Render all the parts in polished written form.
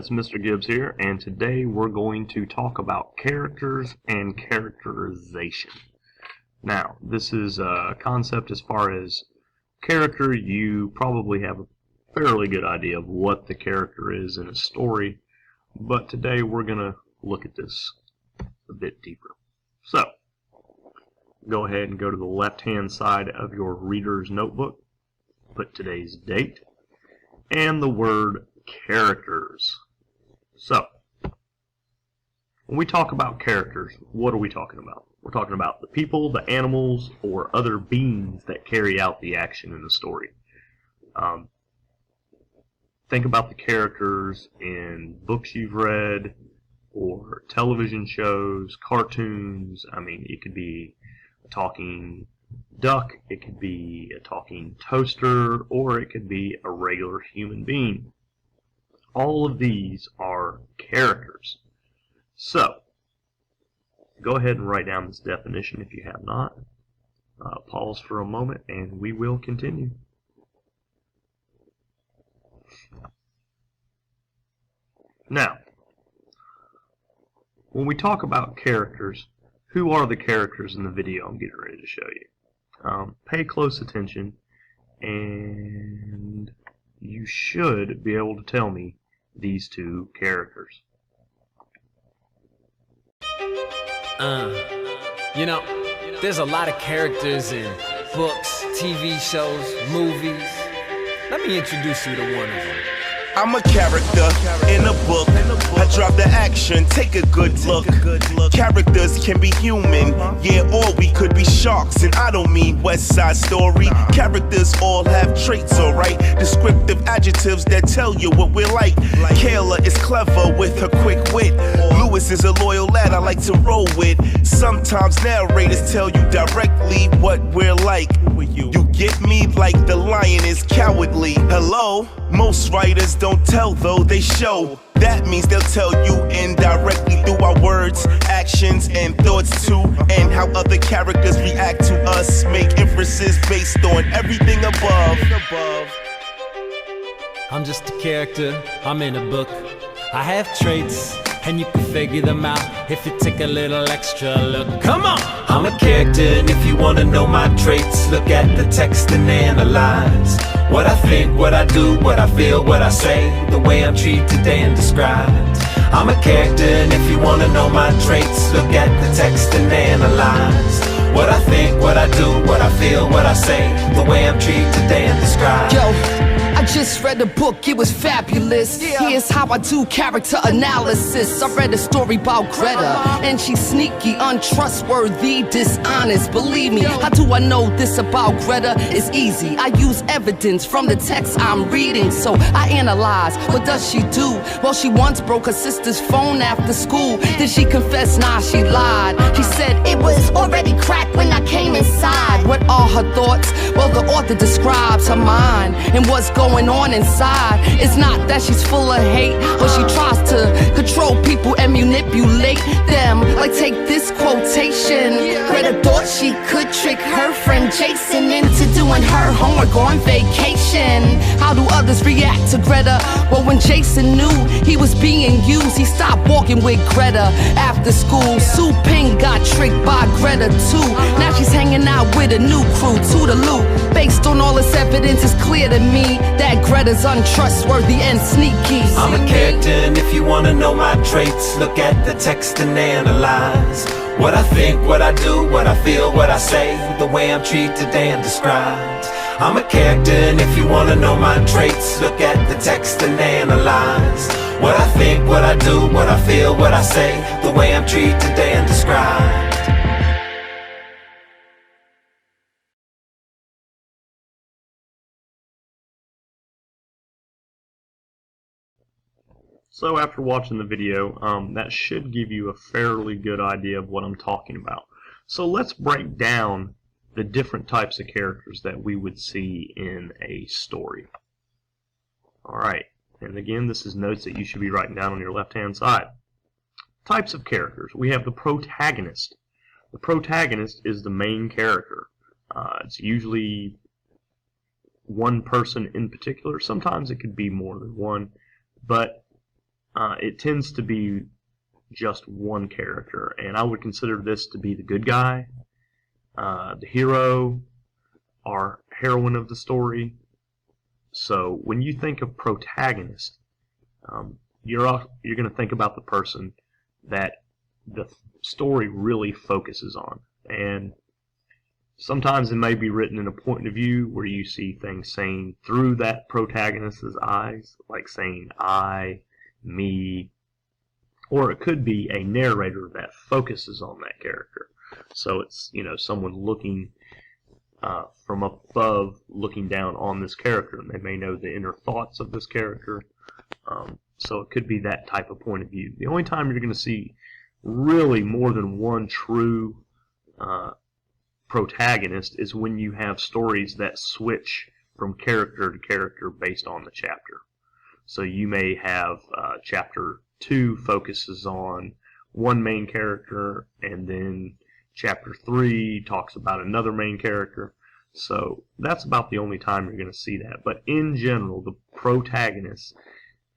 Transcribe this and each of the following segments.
it's Mr. Gibbs here, and today we're going to talk about characters and characterization. Now, this is a concept as far as character. You probably have a fairly good idea of what the character is in a story, but today we're going to look at this a bit deeper. So, go ahead and go to the left-hand side of your reader's notebook, put today's date, and the word characters. So, when we talk about characters, what are we talking about? We're talking about the people, the animals, or other beings that carry out the action in the story. Think about the characters in books you've read, or television shows, cartoons. I mean, it could be a talking duck, it could be a talking toaster, or it could be a regular human being. All of these are characters. So, go ahead and write down this definition if you have not. Pause for a moment and we will continue. Now, when we talk about characters, who are the characters in the video I'm getting ready to show you? Pay close attention, and you should be able to tell me these two characters. There's a lot of characters in books, TV shows, movies. Let me introduce you to one of them. I'm a character in a book. I drop the action, take a good look. Characters can be human, yeah, or we could be sharks. And I don't mean West Side Story. Characters all have traits, alright? Descriptive adjectives that tell you what we're like. Kayla is clever with her quick wit. Lewis is a loyal lad I like to roll with. Sometimes narrators tell you directly what we're like. You get me? Like the lion is cowardly. Hello? Most writers don't tell though, they show. That means they'll tell you indirectly through our words, actions, and thoughts too. And how other characters react to us. Make inferences based on everything above. I'm just a character, I'm in a book. I have traits, and you can figure them out if you take a little extra look. Come on! I'm a character, and if you wanna know my traits, look at the text and analyze what I think, what I do, what I feel, what I say, the way I'm treated and described. I'm a character, and if you wanna know my traits, look at the text and analyze what I think, what I do, what I feel, what I say, the way I'm treated and described. I just read a book, it was fabulous. Here's how I do character analysis. I read a story about Greta, and she's sneaky, untrustworthy, dishonest. Believe me, how do I know this about Greta? It's easy, I use evidence from the text I'm reading. So I analyze, what does she do? Well, she once broke her sister's phone after school. Did she confess? Nah, she lied. She said it was already cracked when I came inside. What are her thoughts? Well, the author describes her mind and what's going on inside. It's not that she's full of hate, but she tries to control people and manipulate them. Like, take this quotation. Greta thought she could trick her friend Jason into doing her homework on vacation. How do others react to Greta? Well, when Jason knew he was being used, he stopped walking with Greta after school. Sue Ping got tricked by Greta too. Now she's hanging out with a new crew, to the loop. Based on all this evidence, it's clear to me that Greta's untrustworthy and sneaky. I'm a character, and if you wanna know my traits, look at the text and analyze what I think, what I do, what I feel, what I say, the way I'm treated and described. I'm a character, and if you wanna know my traits, look at the text and analyze what I think, what I do, what I feel, what I say, the way I'm treated and described. So after watching the video, that should give you a fairly good idea of what I'm talking about. So let's break down the different types of characters that we would see in a story. Alright, and again, this is notes that you should be writing down on your left-hand side. Types of characters. We have the protagonist. The protagonist is the main character. It's usually one person in particular. Sometimes it could be more than one, but it tends to be just one character, and I would consider this to be the good guy, the hero, or heroine of the story. So when you think of protagonist, you're going to think about the person that the story really focuses on, and sometimes it may be written in a point of view where you see things saying through that protagonist's eyes, like saying I, me, or it could be a narrator that focuses on that character. So it's, someone looking from above, looking down on this character, and they may know the inner thoughts of this character. So it could be that type of point of view. The only time you're going to see really more than one true protagonist is when you have stories that switch from character to character based on the chapter. So you may have chapter 2 focuses on one main character, and then chapter 3 talks about another main character. So that's about the only time you're going to see that. But in general, the protagonist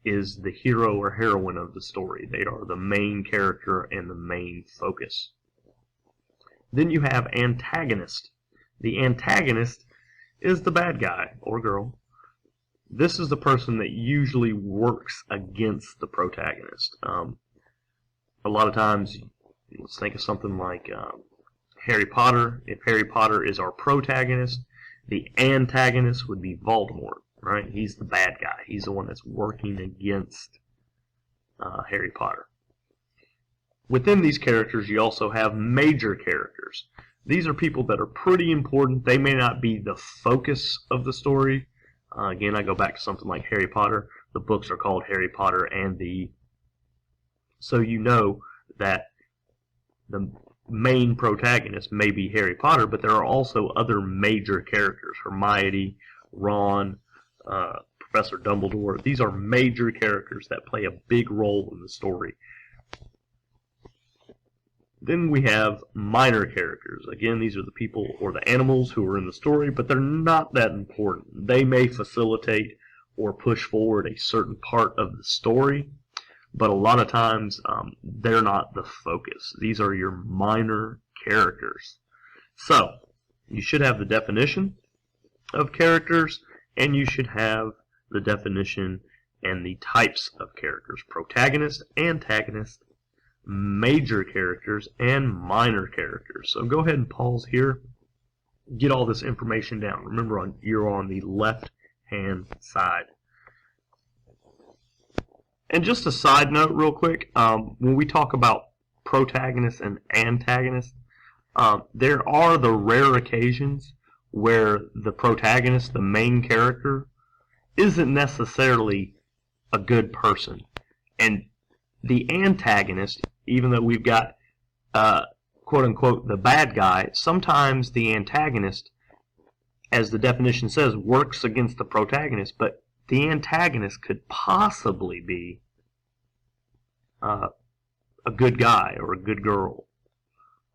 is the hero or heroine of the story. They are the main character and the main focus. Then you have antagonist. The antagonist is the bad guy or girl. This is the person that usually works against the protagonist. A lot of times, let's think of something like Harry Potter. If Harry Potter is our protagonist, the antagonist would be Voldemort, right? He's the bad guy. He's the one that's working against Harry Potter. Within these characters, you also have major characters. These are people that are pretty important. They may not be the focus of the story. Again, I go back to something like Harry Potter. The books are called Harry Potter and so you know that the main protagonist may be Harry Potter, but there are also other major characters. Hermione, Ron, Professor Dumbledore. These are major characters that play a big role in the story. Then we have minor characters. Again, these are the people or the animals who are in the story, but they're not that important. They may facilitate or push forward a certain part of the story, but a lot of times they're not the focus. These are your minor characters. So, you should have the definition of characters, and you should have the definition and the types of characters. Protagonist, antagonist, major characters, and minor characters. So go ahead and pause here. Get all this information down. Remember, you're on the left-hand side. And just a side note real quick, when we talk about protagonist and antagonist, there are the rare occasions where the protagonist, the main character, isn't necessarily a good person. And the antagonist, even though we've got, quote-unquote, the bad guy, sometimes the antagonist, as the definition says, works against the protagonist, but the antagonist could possibly be a good guy or a good girl.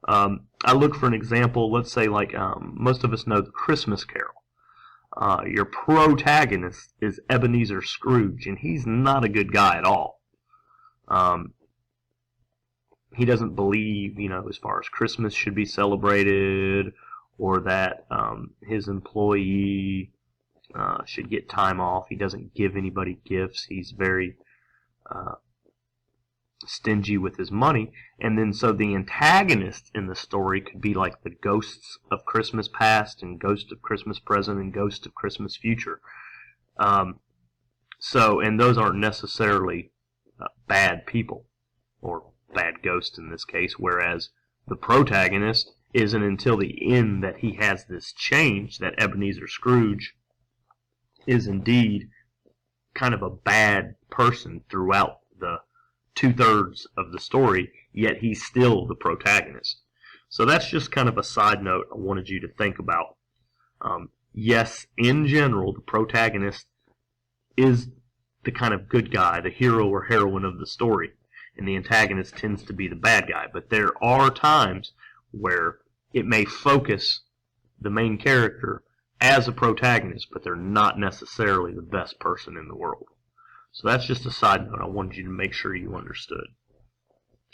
I look for an example, let's say like most of us know the Christmas Carol. Your protagonist is Ebenezer Scrooge, and he's not a good guy at all. He doesn't believe, as far as Christmas should be celebrated, or that his employee should get time off. He doesn't give anybody gifts. He's very stingy with his money. And then so the antagonist in the story could be like the ghosts of Christmas past and ghosts of Christmas present and ghosts of Christmas future. And those aren't necessarily bad people or bad ghosts in this case, whereas the protagonist isn't until the end that he has this change that Ebenezer Scrooge is indeed kind of a bad person throughout the 2/3 of the story, yet he's still the protagonist. So that's just kind of a side note I wanted you to think about. Yes, in general, the protagonist is the kind of good guy, the hero or heroine of the story, and the antagonist tends to be the bad guy. But there are times where it may focus the main character as a protagonist, but they're not necessarily the best person in the world. So that's just a side note. I wanted you to make sure you understood.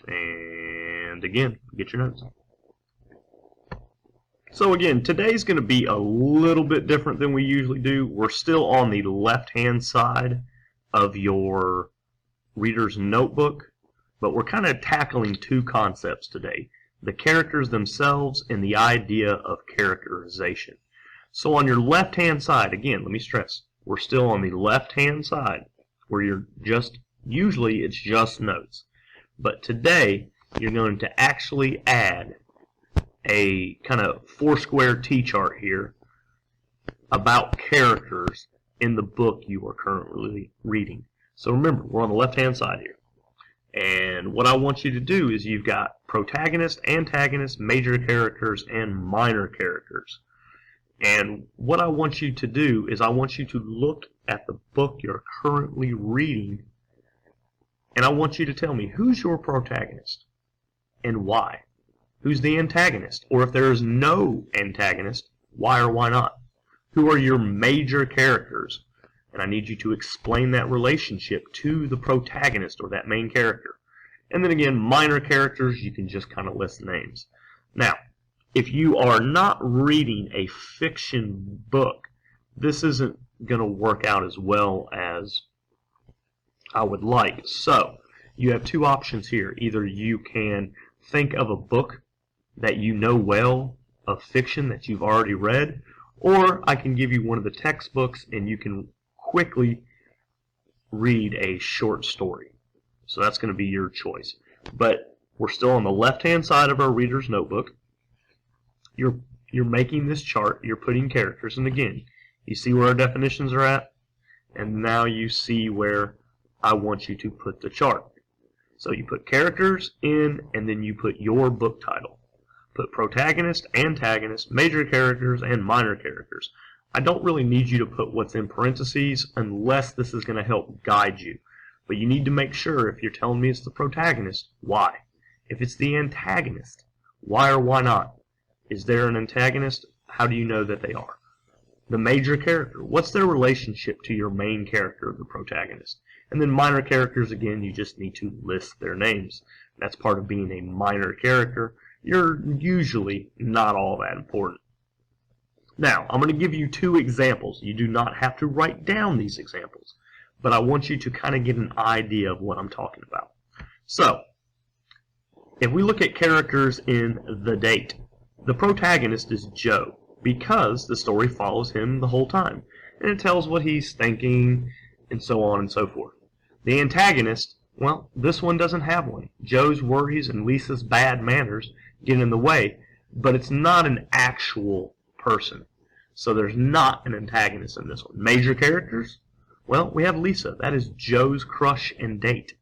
And again, get your notes. So again, today's going to be a little bit different than we usually do. We're still on the left-hand side of your reader's notebook, but we're kind of tackling two concepts today: the characters themselves and the idea of characterization. So on your left-hand side, again, let me stress, we're still on the left-hand side where you're usually it's just notes. But today, you're going to actually add a kind of four-square T-chart here about characters in the book you are currently reading. So remember, we're on the left-hand side here. And what I want you to do is you've got protagonist, antagonist, major characters, and minor characters. And what I want you to do is I want you to look at the book you're currently reading, and I want you to tell me who's your protagonist and why. Who's the antagonist? Or if there is no antagonist, why or why not? Who are your major characters? And I need you to explain that relationship to the protagonist or that main character. And then again, minor characters, you can just kind of list names. Now, if you are not reading a fiction book, this isn't going to work out as well as I would like. So, you have two options here. Either you can think of a book that you know well of fiction that you've already read, or I can give you one of the textbooks and you can quickly read a short story. So that's going to be your choice. But we're still on the left-hand side of our reader's notebook. You're making this chart, you're putting characters, and again, you see where our definitions are at, and now you see where I want you to put the chart. So you put characters in, and then you put your book title. Put protagonist, antagonist, major characters, and minor characters. I don't really need you to put what's in parentheses unless this is going to help guide you. But you need to make sure if you're telling me it's the protagonist, why? If it's the antagonist, why or why not? Is there an antagonist? How do you know that they are? The major character, what's their relationship to your main character, the protagonist? And then minor characters, again, you just need to list their names. That's part of being a minor character. You're usually not all that important. Now, I'm going to give you two examples. You do not have to write down these examples, but I want you to kind of get an idea of what I'm talking about. So, if we look at characters in The Date, the protagonist is Joe because the story follows him the whole time, and it tells what he's thinking and so on and so forth. The antagonist, well, this one doesn't have one. Joe's worries and Lisa's bad manners get in the way, but it's not an actual person. So there's not an antagonist in this one. Major characters? Well, we have Lisa. That is Joe's crush and date.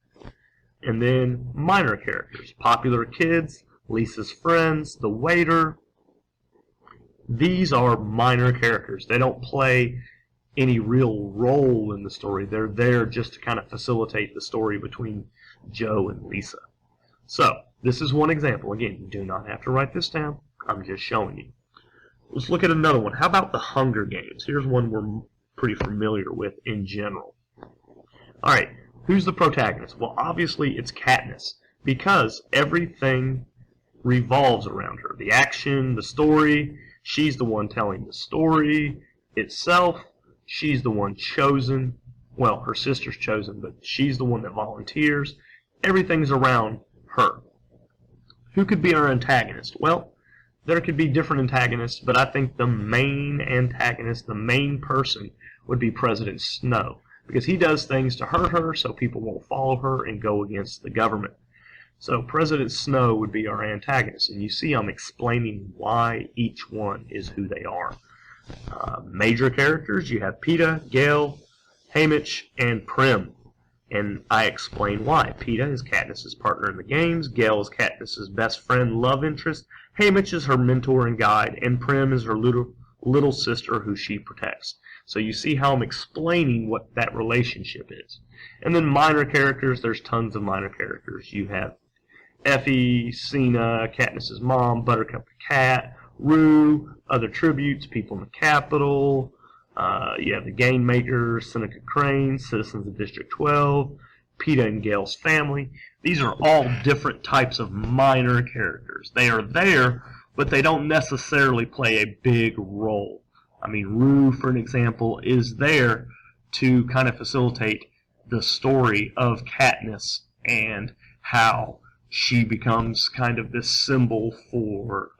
And then minor characters. Popular kids, Lisa's friends, the waiter. These are minor characters. They don't play any real role in the story. They're there just to kind of facilitate the story between Joe and Lisa. So, this is one example. Again, you do not have to write this down. I'm just showing you. Let's look at another one. How about the Hunger Games? Here's one we're pretty familiar with in general. Alright, who's the protagonist? Well, obviously it's Katniss, because everything revolves around her. The action, the story, she's the one telling the story itself. She's the one chosen. Well, her sister's chosen, but she's the one that volunteers. Everything's around her. Who could be our antagonist? Well, there could be different antagonists, but I think the main antagonist, the main person, would be President Snow, because he does things to hurt her so people won't follow her and go against the government. So President Snow would be our antagonist, and you see I'm explaining why each one is who they are. Major characters, you have Peeta, Gale, Haymitch, and Prim. And I explain why. Peeta is Katniss's partner in the games, Gale is Katniss's best friend, love interest, Haymitch is her mentor and guide, and Prim is her little sister who she protects. So you see how I'm explaining what that relationship is. And then minor characters, there's tons of minor characters. You have Effie, Cena, Katniss's mom, Buttercup the cat, Rue, other tributes, people in the Capitol, You have the Game Maker, Seneca Crane, Citizens of District 12, Peeta and Gail's family. These are all different types of minor characters. They are there, but they don't necessarily play a big role. I mean, Rue, for an example, is there to kind of facilitate the story of Katniss and how she becomes kind of this symbol for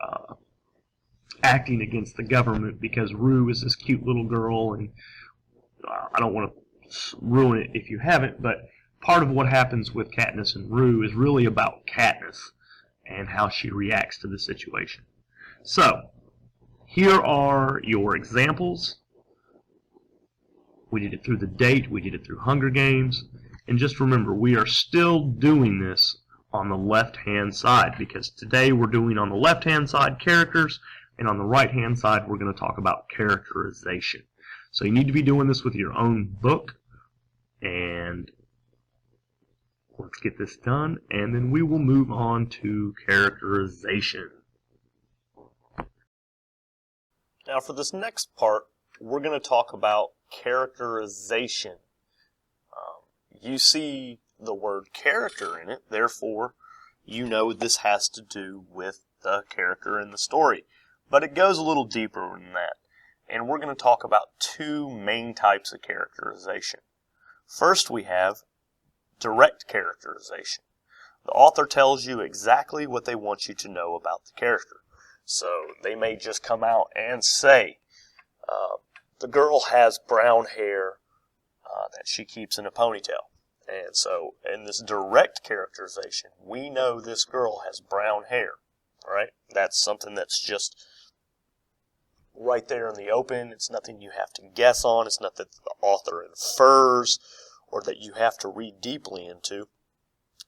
acting against the government, because Rue is this cute little girl, and I don't want to ruin it if you haven't, but part of what happens with Katniss and Rue is really about Katniss and how she reacts to the situation. So, here are your examples. We did it through the date, we did it through Hunger Games, and just remember, we are still doing this on the left-hand side, because today we're doing on the left-hand side characters, and on the right-hand side we're going to talk about characterization. So you need to be doing this with your own book, and let's get this done, and then we will move on to characterization. Now for this next part, we're going to talk about characterization. You see the word character in it, therefore you know this has to do with the character in the story. But it goes a little deeper than that, and we're going to talk about two main types of characterization. First, we have direct characterization. The author tells you exactly what they want you to know about the character. So they may just come out and say, the girl has brown hair that she keeps in a ponytail. And so in this direct characterization, we know this girl has brown hair. All right? That's something that's just right there in the open. It's nothing you have to guess on. It's nothing that the author infers or that you have to read deeply into.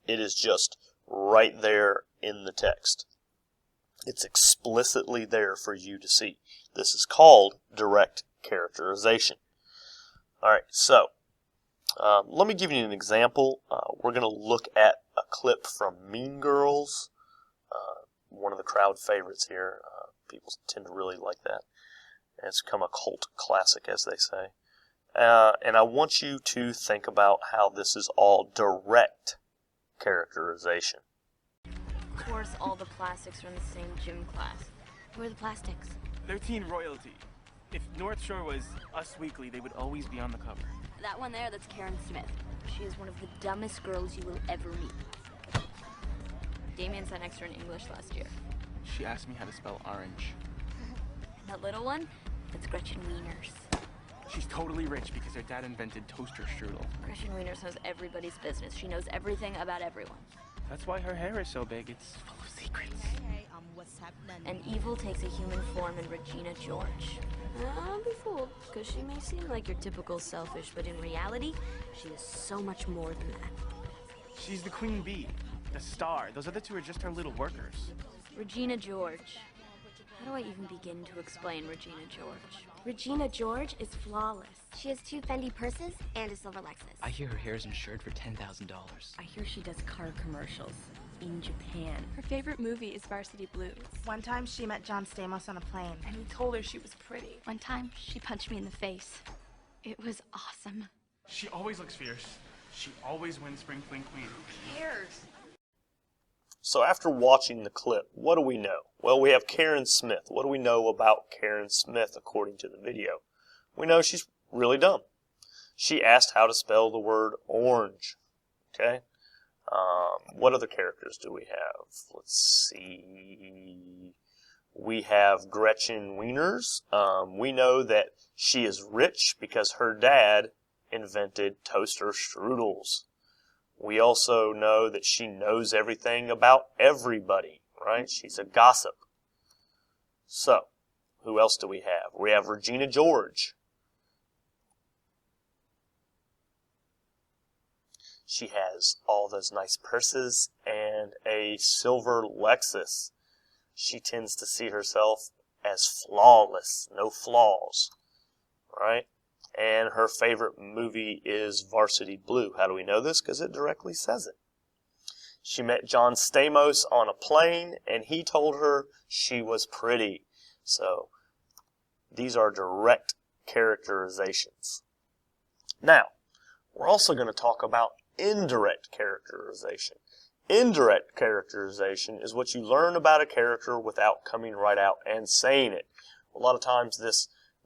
It is just right there in the text. It's explicitly there for you to see. This is called direct characterization. Alright, so let me give you an example. We're going to look at a clip from Mean Girls, one of the crowd favorites here. People tend to really like that. And it's become a cult classic, as they say. And I want you to think about how this is all direct characterization. Of course, all the plastics are in the same gym class. Where are the plastics? They're teen royalty. If North Shore was Us Weekly, they would always be on the cover. That one there, that's Karen Smith. She is one of the dumbest girls you will ever meet. Damien sat next to her in English last year. She asked me how to spell orange. And that little one, that's Gretchen Wieners. She's totally rich because her dad invented toaster strudel. Gretchen Wieners knows everybody's business. She knows everything about everyone. That's why her hair is so big. It's full of secrets. And evil takes a human form in Regina George. Don't be fooled, because she may seem like your typical selfish, but in reality, she is so much more than that. She's the queen bee, the star. Those other two are just her little workers. Regina George. How do I even begin to explain Regina George? Regina George is flawless. She has 2 Fendi purses and a silver Lexus. I hear her hair is insured for $10,000. I hear she does car commercials in Japan. Her favorite movie is Varsity Blues. One time she met John Stamos on a plane. And he told her she was pretty. One time, she punched me in the face. It was awesome. She always looks fierce. She always wins Spring Fling Queen. Who cares? So after watching the clip, what do we know? Well, we have Karen Smith. What do we know about Karen Smith according to the video? We know she's really dumb. She asked how to spell the word orange. Okay? What other characters do we have? Let's see. We have Gretchen Wieners. We know that she is rich because her dad invented toaster strudels. We also know that she knows everything about everybody, right? She's a gossip. So, who else do we have? We have Regina George. She has all those nice purses and a silver Lexus. She tends to see herself as flawless, no flaws, right? And her favorite movie is Varsity Blue. How do we know this? Because it directly says it. She met John Stamos on a plane, and he told her she was pretty. So, these are direct characterizations. Now, we're also going to talk about indirect characterization. Indirect characterization is what you learn about a character without coming right out and saying it. A lot of times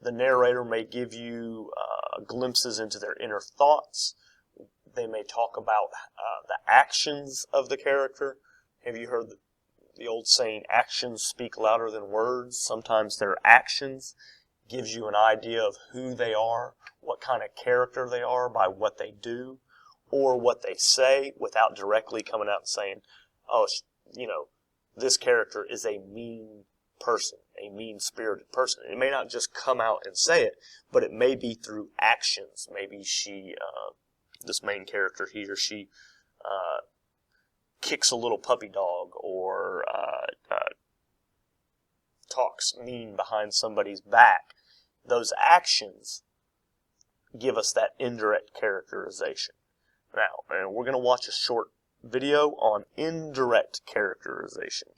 the narrator may give you glimpses into their inner thoughts. They may talk about the actions of the character. Have you heard the old saying, actions speak louder than words? Sometimes their actions gives you an idea of who they are, what kind of character they are by what they do or what they say without directly coming out and saying, oh, this character is a mean person, a mean-spirited person. It may not just come out and say it, but it may be through actions. Maybe this main character, he or she, kicks a little puppy dog or talks mean behind somebody's back. Those actions give us that indirect characterization. Now, and we're going to watch a short video on indirect characterization.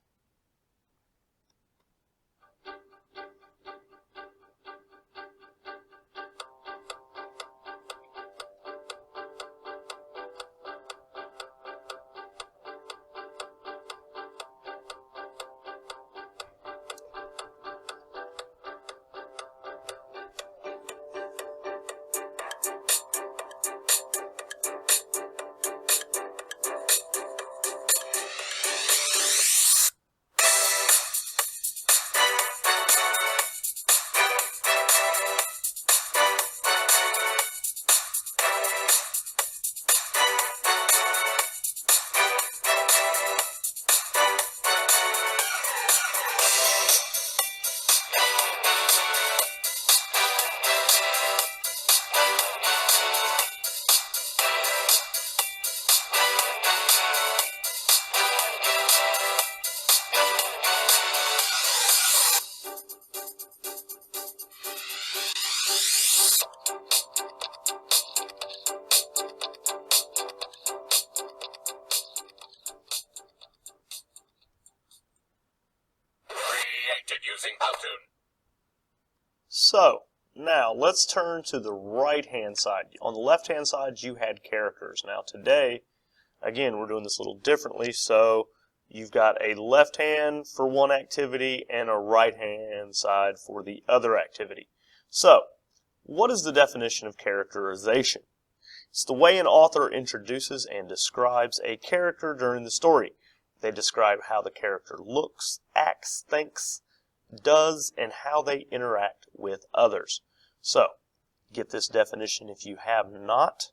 So, now let's turn to the right-hand side. On the left-hand side, you had characters. Now today, again, we're doing this a little differently. So, you've got a left hand for one activity and a right-hand side for the other activity. So, what is the definition of characterization? It's the way an author introduces and describes a character during the story. They describe how the character looks, acts, thinks, does, and how they interact with others. So, get this definition if you have not.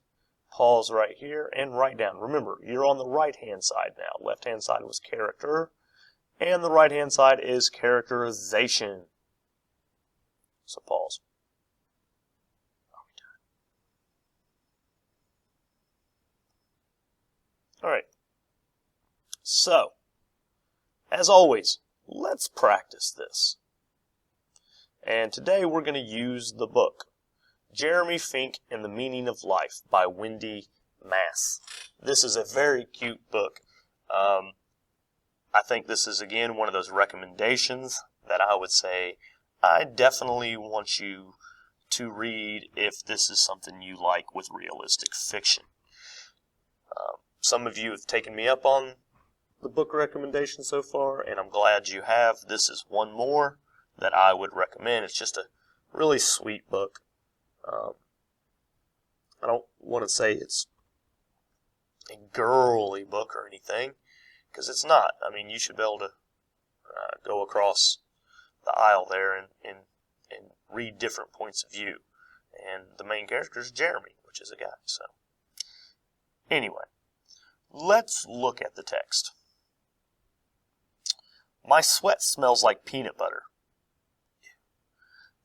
Pause right here and write down. Remember, you're on the right-hand side now. Left-hand side was character, and the right-hand side is characterization. So, pause. All right. So, as always, let's practice this. And today we're going to use the book, Jeremy Fink and the Meaning of Life by Wendy Mass. This is a very cute book. I think this is, again, one of those recommendations that I would say I definitely want you to read if this is something you like with realistic fiction. Some of you have taken me up on the book recommendation so far, and I'm glad you have. This is one more that I would recommend. It's just a really sweet book. I don't want to say it's a girly book or anything, because it's not. I mean, you should be able to go across the aisle there and read different points of view. And the main character is Jeremy, which is a guy. So, anyway, let's look at the text. My sweat smells like peanut butter.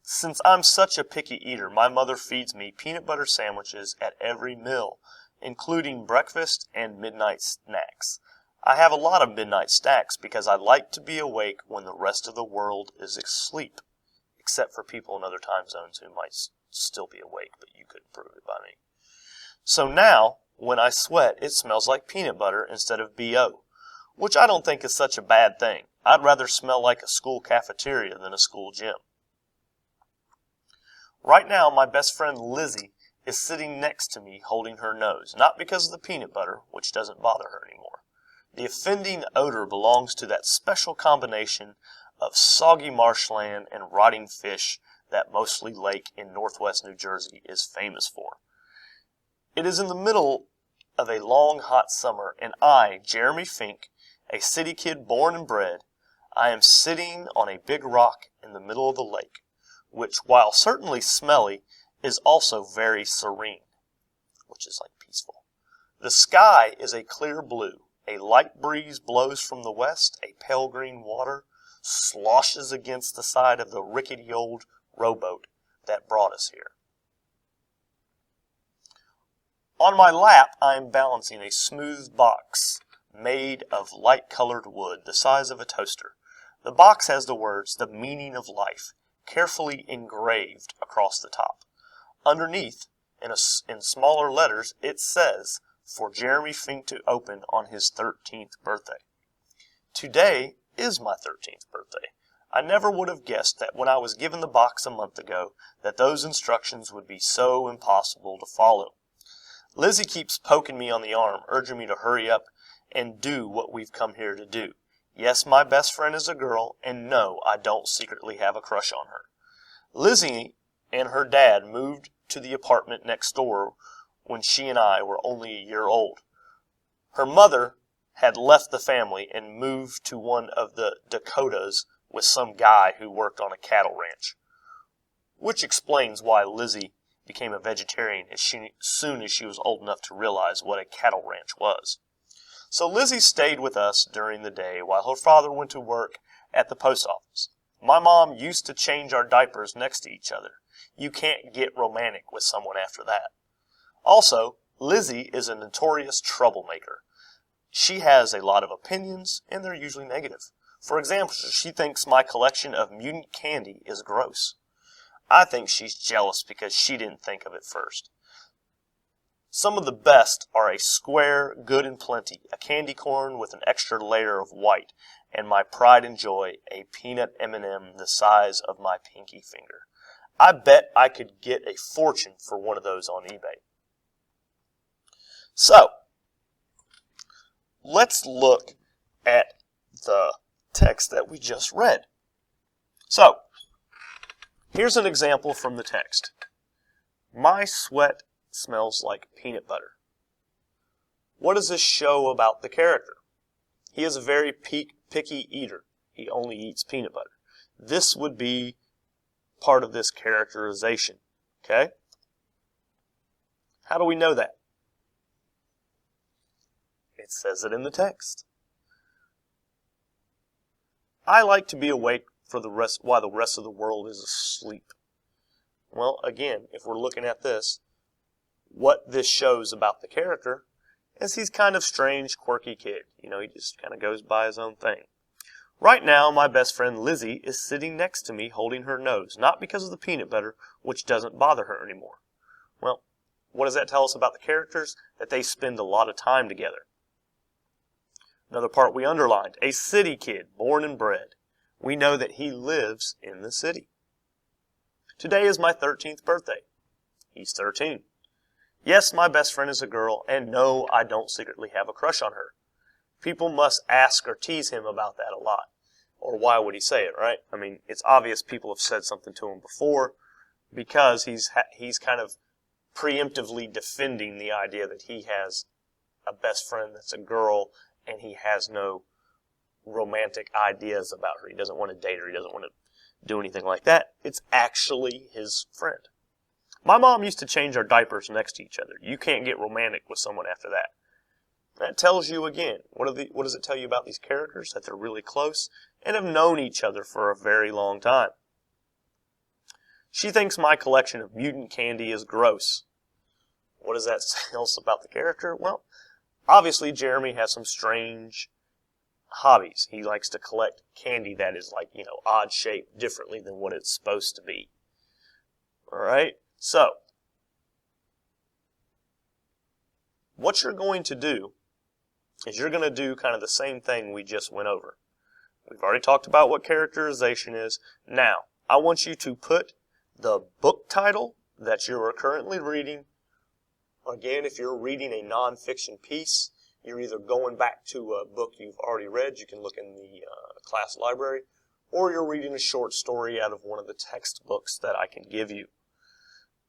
Since I'm such a picky eater, my mother feeds me peanut butter sandwiches at every meal, including breakfast and midnight snacks. I have a lot of midnight snacks because I like to be awake when the rest of the world is asleep, except for people in other time zones who might still be awake, but you couldn't prove it by me. So now, when I sweat, it smells like peanut butter instead of BO, which I don't think is such a bad thing. I'd rather smell like a school cafeteria than a school gym. Right now, my best friend Lizzie is sitting next to me holding her nose, not because of the peanut butter, which doesn't bother her anymore. The offending odor belongs to that special combination of soggy marshland and rotting fish that Moseley Lake in northwest New Jersey is famous for. It is in the middle of a long, hot summer, and I, Jeremy Fink, a city kid born and bred, I am sitting on a big rock in the middle of the lake, which, while certainly smelly, is also very serene, which is like peaceful. The sky is a clear blue. A light breeze blows from the west. A pale green water sloshes against the side of the rickety old rowboat that brought us here. On my lap, I am balancing a smooth box made of light-colored wood, the size of a toaster. The box has the words, "The Meaning of Life," carefully engraved across the top. Underneath, in smaller letters, it says, "For Jeremy Fink to open on his 13th birthday." Today is my 13th birthday. I never would have guessed that when I was given the box a month ago, that those instructions would be so impossible to follow. Lizzie keeps poking me on the arm, urging me to hurry up and do what we've come here to do. Yes, my best friend is a girl, and no, I don't secretly have a crush on her. Lizzie and her dad moved to the apartment next door when she and I were only a year old. Her mother had left the family and moved to one of the Dakotas with some guy who worked on a cattle ranch, which explains why Lizzie became a vegetarian as soon as she was old enough to realize what a cattle ranch was. So Lizzie stayed with us during the day while her father went to work at the post office. My mom used to change our diapers next to each other. You can't get romantic with someone after that. Also, Lizzie is a notorious troublemaker. She has a lot of opinions, and they're usually negative. For example, she thinks my collection of mutant candy is gross. I think she's jealous because she didn't think of it first. Some of the best are a square, good and plenty, a candy corn with an extra layer of white, and my pride and joy, a peanut M&M the size of my pinky finger. I bet I could get a fortune for one of those on eBay. So, let's look at the text that we just read. So, here's an example from the text. My sweat smells like peanut butter. What does this show about the character? He is a very picky eater. He only eats peanut butter. This would be part of this characterization. Okay? How do we know that? It says it in the text. I like to be awake for the rest while the rest of the world is asleep. Well, again, if we're looking at this, what this shows about the character is he's kind of strange, quirky kid. You know, he just kind of goes by his own thing. Right now, my best friend Lizzie is sitting next to me holding her nose, not because of the peanut butter, which doesn't bother her anymore. Well, what does that tell us about the characters? That they spend a lot of time together. Another part we underlined, a city kid, born and bred. We know that he lives in the city. Today is my 13th birthday. He's 13. Yes, my best friend is a girl, and no, I don't secretly have a crush on her. People must ask or tease him about that a lot. Or why would he say it, right? I mean, it's obvious people have said something to him before because he's kind of preemptively defending the idea that he has a best friend that's a girl and he has no romantic ideas about her. He doesn't want to date her. He doesn't want to do anything like that. It's actually his friend. My mom used to change our diapers next to each other. You can't get romantic with someone after that. That tells you again, what does it tell you about these characters? That they're really close and have known each other for a very long time. She thinks my collection of mutant candy is gross. What does that tell us about the character? Well, obviously Jeremy has some strange hobbies. He likes to collect candy that is like, odd shaped differently than what it's supposed to be. Alright? So, what you're going to do is you're going to do kind of the same thing we just went over. We've already talked about what characterization is. Now, I want you to put the book title that you are currently reading. Again, if you're reading a nonfiction piece, you're either going back to a book you've already read, you can look in the class library, or you're reading a short story out of one of the textbooks that I can give you.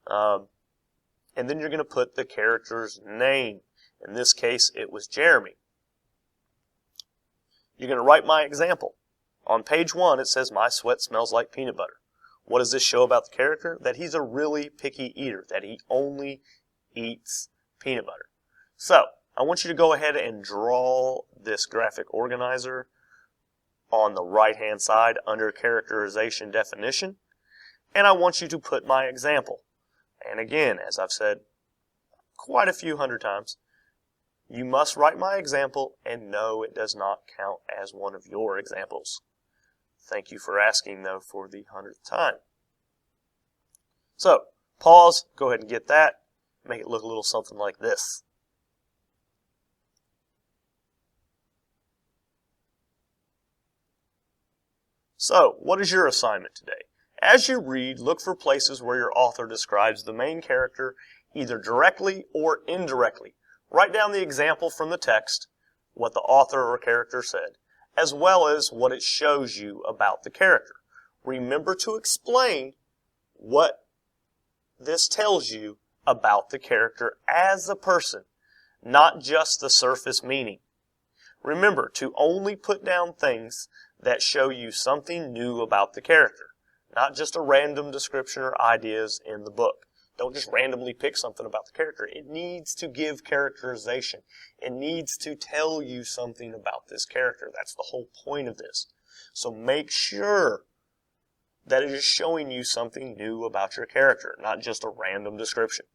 And then you're going to put the character's name. In this case, it was Jeremy. You're going to write my example. On page 1, it says, "My sweat smells like peanut butter." What does this show about the character? That he's a really picky eater, that he only eats peanut butter. So, I want you to go ahead and draw this graphic organizer on the right-hand side under Characterization Definition, and I want you to put my example. And again, as I've said quite a few hundred times, you must write my example, and no, it does not count as one of your examples. Thank you for asking, though, for the 100th time. So, pause, go ahead and get that, make it look a little something like this. So, what is your assignment today? As you read, look for places where your author describes the main character either directly or indirectly. Write down the example from the text, what the author or character said, as well as what it shows you about the character. Remember to explain what this tells you about the character as a person, not just the surface meaning. Remember to only put down things that show you something new about the character, not just a random description or ideas in the book. Don't just randomly pick something about the character. It needs to give characterization. It needs to tell you something about this character. That's the whole point of this. So make sure that it is showing you something new about your character, not just a random description.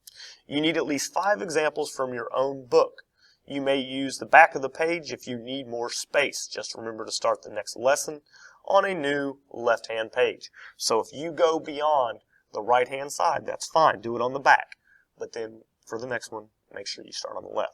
You need at least 5 examples from your own book. You may use the back of the page if you need more space. Just remember to start the next lesson on a new left-hand page. So if you go beyond the right-hand side, that's fine. Do it on the back. But then for the next one, make sure you start on the left.